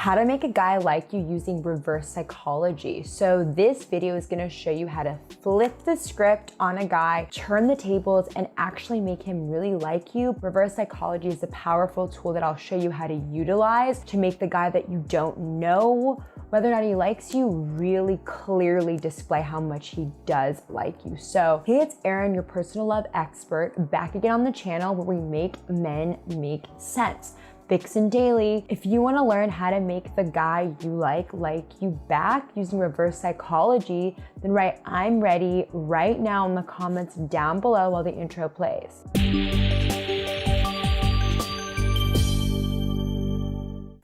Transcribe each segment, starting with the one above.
How to make a guy like you using reverse psychology. So this video is gonna show you how to flip the script on a guy, turn the tables, and actually make him really like you. Reverse psychology is a powerful tool that I'll show you how to utilize to make the guy that you don't know whether or not he likes you really clearly display how much he does like you. So hey, it's Erin, your personal love expert, back again on the channel where we make men make sense. VixenDaily. If you want to learn how to make the guy you like you back using reverse psychology, then write "I'm ready" right now in the comments down below while the intro plays.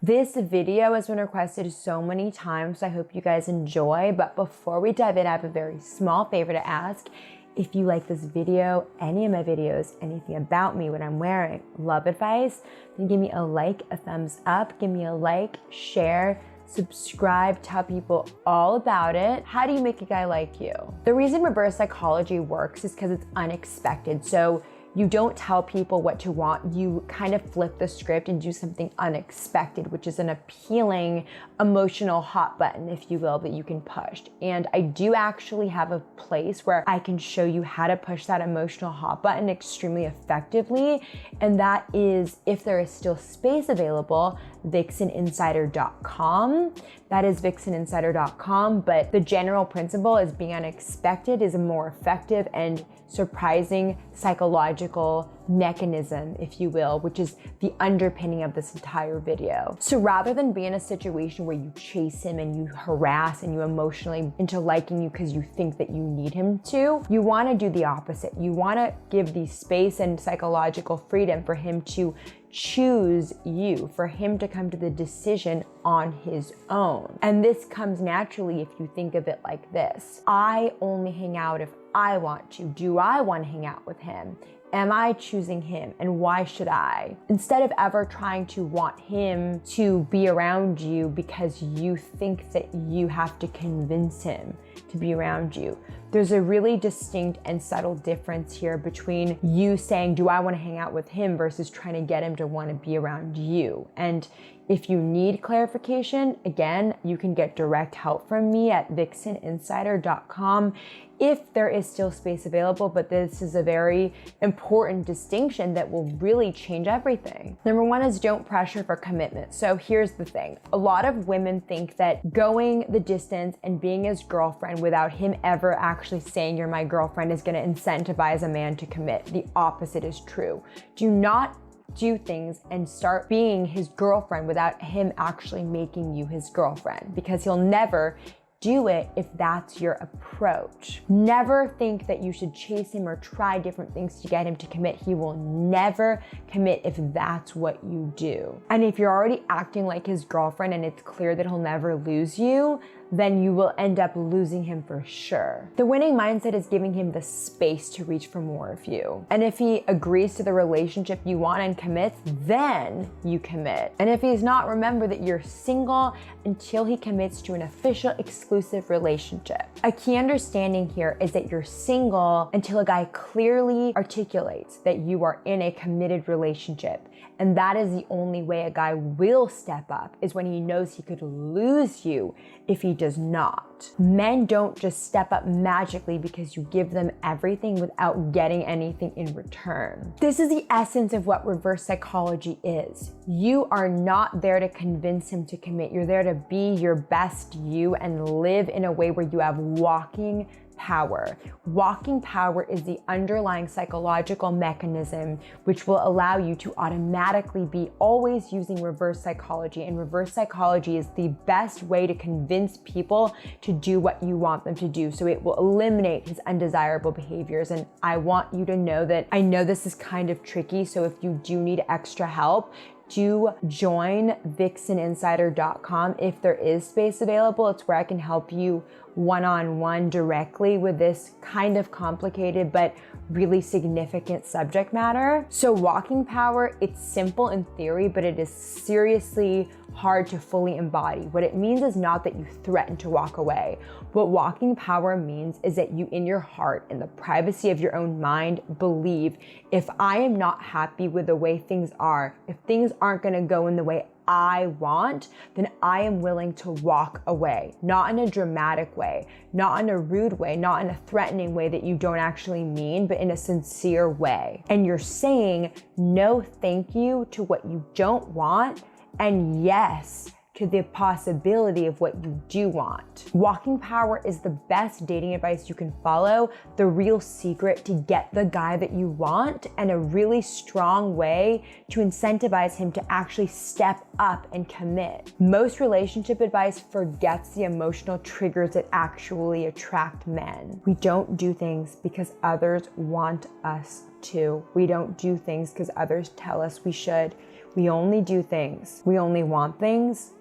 This video has been requested so many times, so I hope you guys enjoy. But before we dive in, I have a very small favor to ask. If you like this video, any of my videos, anything about me, what I'm wearing, love advice, then give me a like, a thumbs up, give me a like, share, subscribe, tell people all about it. How do you make a guy like you? The reason reverse psychology works is because it's unexpected. So you don't tell people what to want, you kind of flip the script and do something unexpected, which is an appealing, emotional hot button, if you will, that you can push. And I do actually have a place where I can show you how to push that emotional hot button extremely effectively. And that is, if there is still space available, VixenInsider.com. That is VixenInsider.com, but the general principle is being unexpected is a more effective and surprising psychological mechanism, if you will, which is the underpinning of this entire video. So rather than be in a situation where you chase him and you harass and you emotionally into liking you because you think that you need him to, you want to do the opposite. You want to give the space and psychological freedom for him to choose you, for him to come to the decision on his own. And this comes naturally if you think of it like this. I only hang out if I want to. Do I want to hang out with him? Am I choosing him, and why should I? Instead of ever trying to want him to be around you because you think that you have to convince him to be around you. There's a really distinct and subtle difference here between you saying, do I want to hang out with him versus trying to get him to want to be around you. And if you need clarification, again, you can get direct help from me at VixenInsider.com if there is still space available, but this is a very important distinction that will really change everything. Number one is don't pressure for commitment. So here's the thing. A lot of women think that going the distance and being his girlfriend without him ever actually saying you're my girlfriend is gonna incentivize a man to commit. The opposite is true. Do not do things and start being his girlfriend without him actually making you his girlfriend, because he'll never do it if that's your approach. Never think that you should chase him or try different things to get him to commit. He will never commit if that's what you do. And if you're already acting like his girlfriend and it's clear that he'll never lose you, then you will end up losing him for sure. The winning mindset is giving him the space to reach for more of you. And if he agrees to the relationship you want and commits, then you commit. And if he's not, remember that you're single until he commits to an official exclusive relationship. A key understanding here is that you're single until a guy clearly articulates that you are in a committed relationship. And that is the only way a guy will step up, is when he knows he could lose you if he does not. Men don't just step up magically because you give them everything without getting anything in return. This is the essence of what reverse psychology is. You are not there to convince him to commit. You're there to be your best you and live in a way where you have walking power. Walking power is the underlying psychological mechanism which will allow you to automatically be always using reverse psychology. And reverse psychology is the best way to convince people to do what you want them to do. So it will eliminate his undesirable behaviors. And I want you to know that I know this is kind of tricky. So if you do need extra help, do join VixenInsider.com if there is space available. It's where I can help you one-on-one directly with this kind of complicated but really significant subject matter. So walking power, it's simple in theory, but it is seriously hard to fully embody. What it means is not that you threaten to walk away. What walking power means is that you, in your heart, in the privacy of your own mind, believe, if I am not happy with the way things are, if things aren't gonna go in the way I want, then I am willing to walk away. Not in a dramatic way, not in a rude way, not in a threatening way that you don't actually mean, but in a sincere way. And you're saying no thank you to what you don't want, and yes to the possibility of what you do want. Walking power is the best dating advice you can follow, the real secret to get the guy that you want, and a really strong way to incentivize him to actually step up and commit. Most relationship advice forgets the emotional triggers that actually attract men. We don't do things because others want us to. We don't do things because others tell us we should. We only do things. We only want things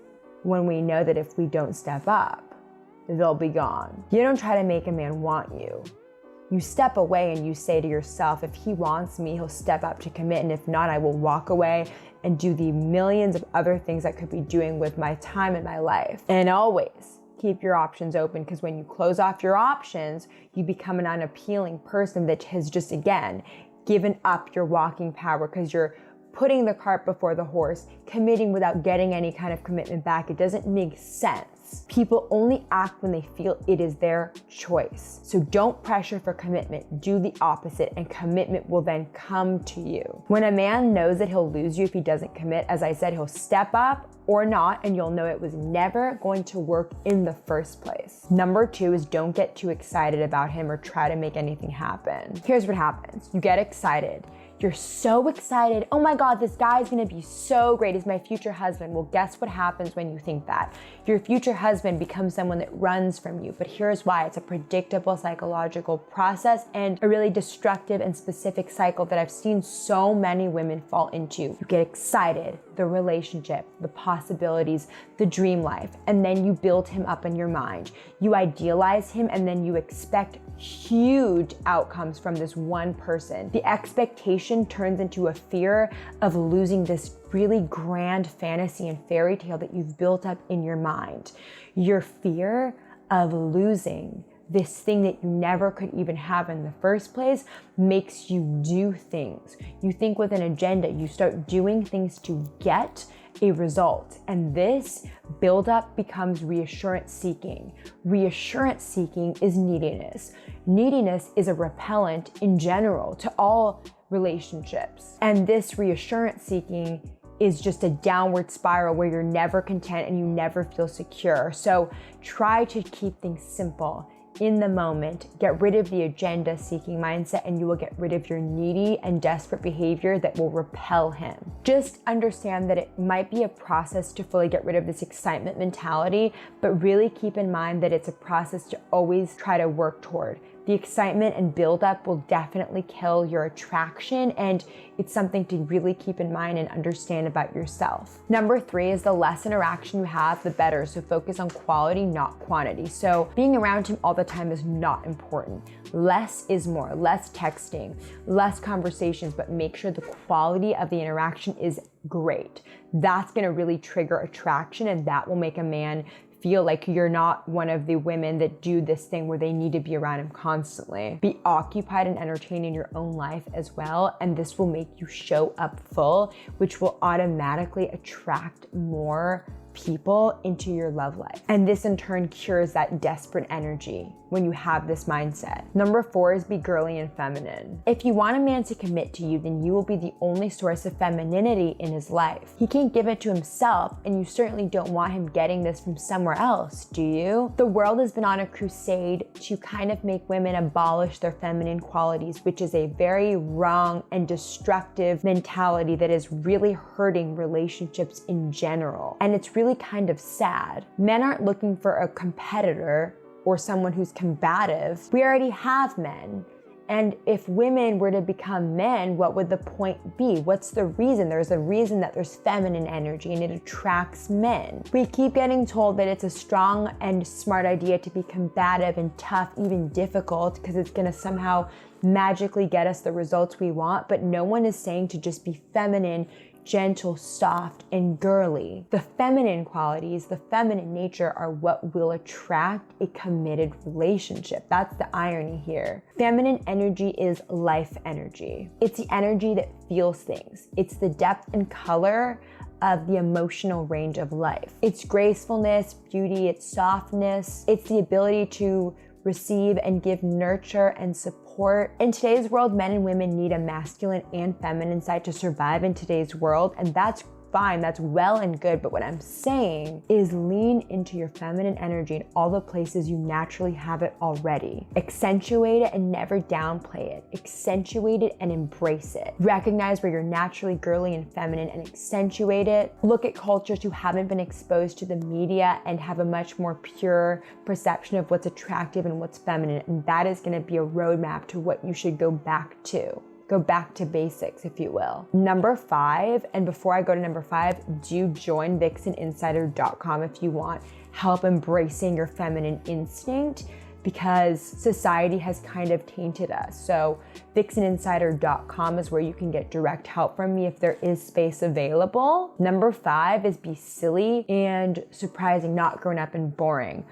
when we know that if we don't step up, they'll be gone. You don't try to make a man want you. You step away and you say to yourself, if he wants me, he'll step up to commit, and if not, I will walk away and do the millions of other things I could be doing with my time and my life. And always keep your options open, because when you close off your options, you become an unappealing person that has just, again, given up your walking power because you're putting the cart before the horse, committing without getting any kind of commitment back. It doesn't make sense. People only act when they feel it is their choice. So don't pressure for commitment. Do the opposite, and commitment will then come to you. When a man knows that he'll lose you if he doesn't commit, as I said, he'll step up or not, and you'll know it was never going to work in the first place. Number 2 is don't get too excited about him or try to make anything happen. Here's what happens. You get excited. You're so excited. Oh my God, this guy's gonna be so great. He's my future husband. Well, guess what happens when you think that? Your future husband becomes someone that runs from you. But here's why. It's a predictable psychological process and a really destructive and specific cycle that I've seen so many women fall into. You get excited, the relationship, the possibilities, the dream life, and then you build him up in your mind. You idealize him, and then you expect huge outcomes from this one person. The expectation turns into a fear of losing this really grand fantasy and fairy tale that you've built up in your mind. Your fear of losing this thing that you never could even have in the first place makes you do things. You think with an agenda, you start doing things to get a result. And this buildup becomes reassurance seeking. Reassurance seeking is neediness. Neediness is a repellent in general to all relationships. And this reassurance seeking is just a downward spiral where you're never content and you never feel secure. So try to keep things simple. In the moment, get rid of the agenda seeking mindset, and you will get rid of your needy and desperate behavior that will repel him. Just understand that it might be a process to fully get rid of this excitement mentality, but really keep in mind that it's a process to always try to work toward. The excitement and buildup will definitely kill your attraction, and it's something to really keep in mind and understand about yourself. Number 3 is the less interaction you have, the better. So focus on quality, not quantity. So being around him all the time is not important. Less is more, less texting, less conversations, but make sure the quality of the interaction is great. That's gonna really trigger attraction, and that will make a man feel like you're not one of the women that do this thing where they need to be around him constantly. Be occupied and entertained in your own life as well, and this will make you show up full, which will automatically attract more people into your love life. And this in turn cures that desperate energy when you have this mindset. Number 4 is be girly and feminine. If you want a man to commit to you, then you will be the only source of femininity in his life. He can't give it to himself, and you certainly don't want him getting this from somewhere else, do you? The world has been on a crusade to kind of make women abolish their feminine qualities, which is a very wrong and destructive mentality that is really hurting relationships in general. And it's really kind of sad. Men aren't looking for a competitor or someone who's combative. We already have men. And if women were to become men, what would the point be? What's the reason? There's a reason that there's feminine energy and it attracts men. We keep getting told that it's a strong and smart idea to be combative and tough, even difficult, because it's gonna somehow magically get us the results we want, but no one is saying to just be feminine, gentle, soft, and girly. The feminine qualities, the feminine nature are what will attract a committed relationship. That's the irony here. Feminine energy is life energy. It's the energy that feels things. It's the depth and color of the emotional range of life. It's gracefulness, beauty, it's softness, it's the ability to receive and give nurture and support. In today's world, men and women need a masculine and feminine side to survive in today's world, and that's fine, that's well and good, but what I'm saying is lean into your feminine energy in all the places you naturally have it already. Accentuate it and never downplay it. Accentuate it and embrace it. Recognize where you're naturally girly and feminine and accentuate it. Look at cultures who haven't been exposed to the media and have a much more pure perception of what's attractive and what's feminine, and that is going to be a roadmap to what you should go back to. Go back to basics, if you will. Number 5, and before I go to number 5, do join VixenInsider.com if you want help embracing your feminine instinct, because society has kind of tainted us. So VixenInsider.com is where you can get direct help from me if there is space available. Number 5 is be silly and surprising, not grown up and boring.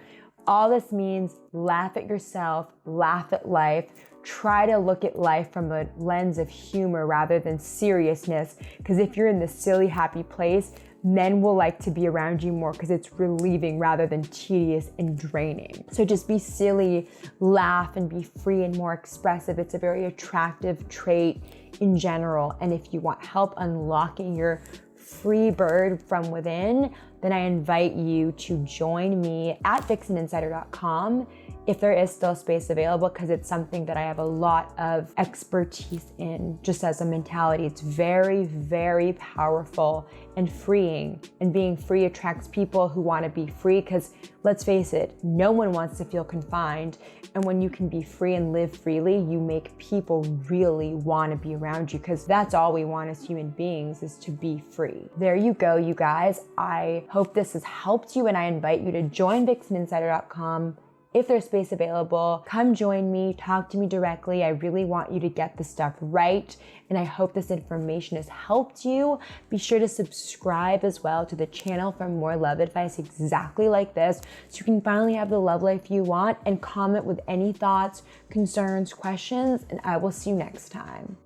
All this means laugh at yourself, laugh at life, try to look at life from a lens of humor rather than seriousness, because if you're in this silly, happy place, men will like to be around you more because it's relieving rather than tedious and draining. So just be silly, laugh, and be free and more expressive. It's a very attractive trait in general, and if you want help unlocking your free bird from within, then I invite you to join me at VixenInsider.com if there is still space available, because it's something that I have a lot of expertise in just as a mentality. It's very, very powerful and freeing, and being free attracts people who want to be free, because let's face it, no one wants to feel confined, and when you can be free and live freely, you make people really want to be around you, because that's all we want as human beings, is to be free. There you go, you guys. I hope this has helped you, and I invite you to join VixenInsider.com. If there's space available, come join me, talk to me directly. I really want you to get this stuff right, and I hope this information has helped you. Be sure to subscribe as well to the channel for more love advice exactly like this, so you can finally have the love life you want, and comment with any thoughts, concerns, questions, and I will see you next time.